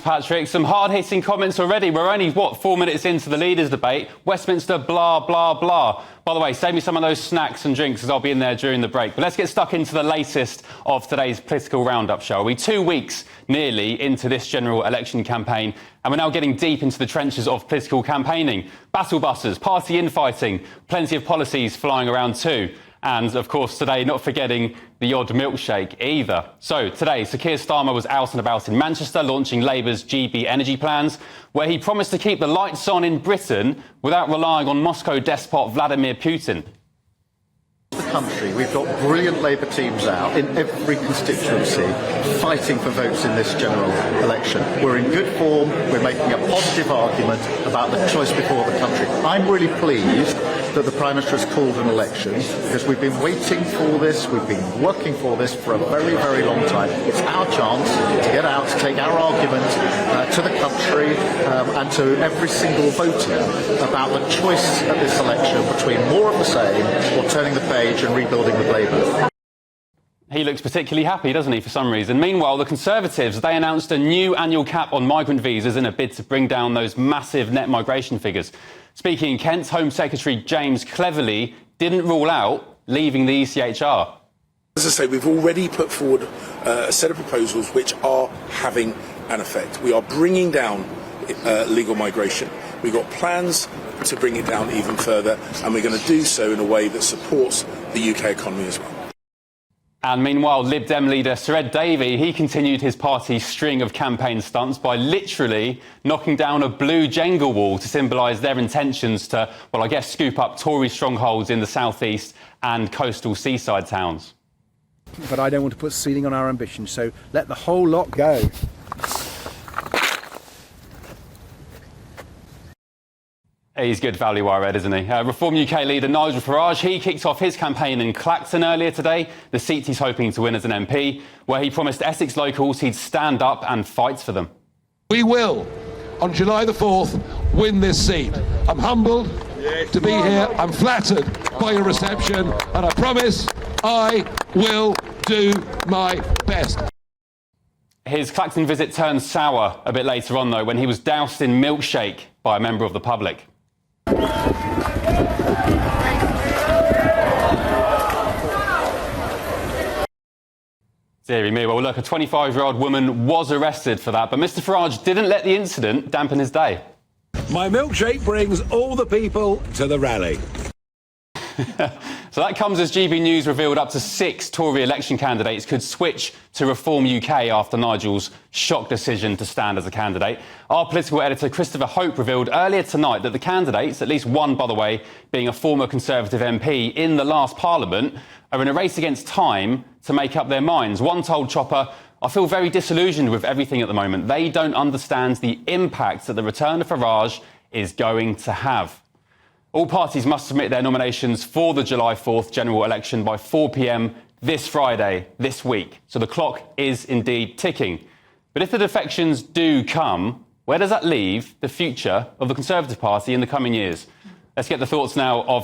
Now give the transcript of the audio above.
Patrick. Some hard-hitting comments already. We're only, 4 minutes into the leaders' debate. Westminster, blah, blah, blah. By the way, save me some of those snacks and drinks, as I'll be in there during the break. But let's get stuck into the latest of today's political roundup, shall we? 2 weeks nearly into this general election campaign, and we're now getting deep into the trenches of political campaigning. Battle buses, party infighting, plenty of policies flying around too. And, of course, today, not forgetting the odd milkshake either. So, today, Sir Keir Starmer was out and about in Manchester, launching Labour's GB energy plans, where he promised to keep the lights on in Britain without relying on Moscow despot Vladimir Putin. The country, we've got brilliant Labour teams out in every constituency fighting for votes in this general election. We're in good form, we're making a positive argument about the choice before the country. I'm really pleased that the Prime Minister has called an election, because we've been waiting for this, we've been working for this for a very, very long time. It's our chance to get out, to take our argument to the country and to every single voter about the choice at this election between more of the same or turning the page and rebuilding with Labour. He looks particularly happy, doesn't he, for some reason. Meanwhile, the Conservatives, they announced a new annual cap on migrant visas in a bid to bring down those massive net migration figures. Speaking in Kent, Home Secretary James cleverly didn't rule out leaving the ECHR. As I say, we've already put forward a set of proposals which are having an effect. We are bringing down legal migration. We've got plans to bring it down even further, and we're going to do so in a way that supports the UK economy as well. And meanwhile, Lib Dem leader Sir Ed Davey, he continued his party's string of campaign stunts by literally knocking down a blue Jenga wall to symbolise their intentions to, well, I guess, scoop up Tory strongholds in the south-east and coastal seaside towns. But I don't want to put a ceiling on our ambition, so let the whole lot go. He's good value, I read, isn't he? Reform UK leader Nigel Farage, he kicked off his campaign in Clacton earlier today, the seat he's hoping to win as an MP, where he promised Essex locals he'd stand up and fight for them. We will, on July the 4th, win this seat. I'm humbled to be here. I'm flattered by your reception, and I promise I will do my best. His Clacton visit turned sour a bit later on, though, when he was doused in milkshake by a member of the public. Deary me. Well, look, a 25-year-old woman was arrested for that, but Mr Farage didn't let the incident dampen his day. My milkshake brings all the people to the rally. So that comes as GB News revealed up to 6 Tory election candidates could switch to Reform UK after Nigel's shock decision to stand as a candidate. Our political editor Christopher Hope revealed earlier tonight that the candidates, at least one, by the way, being a former Conservative MP in the last Parliament, are in a race against time to make up their minds. One told Chopper, "I feel very disillusioned with everything at the moment. They don't understand the impact that the return of Farage is going to have." All parties must submit their nominations for the July 4th general election by 4 p.m. this Friday, this week. So the clock is indeed ticking. But if the defections do come, where does that leave the future of the Conservative Party in the coming years? Let's get the thoughts now of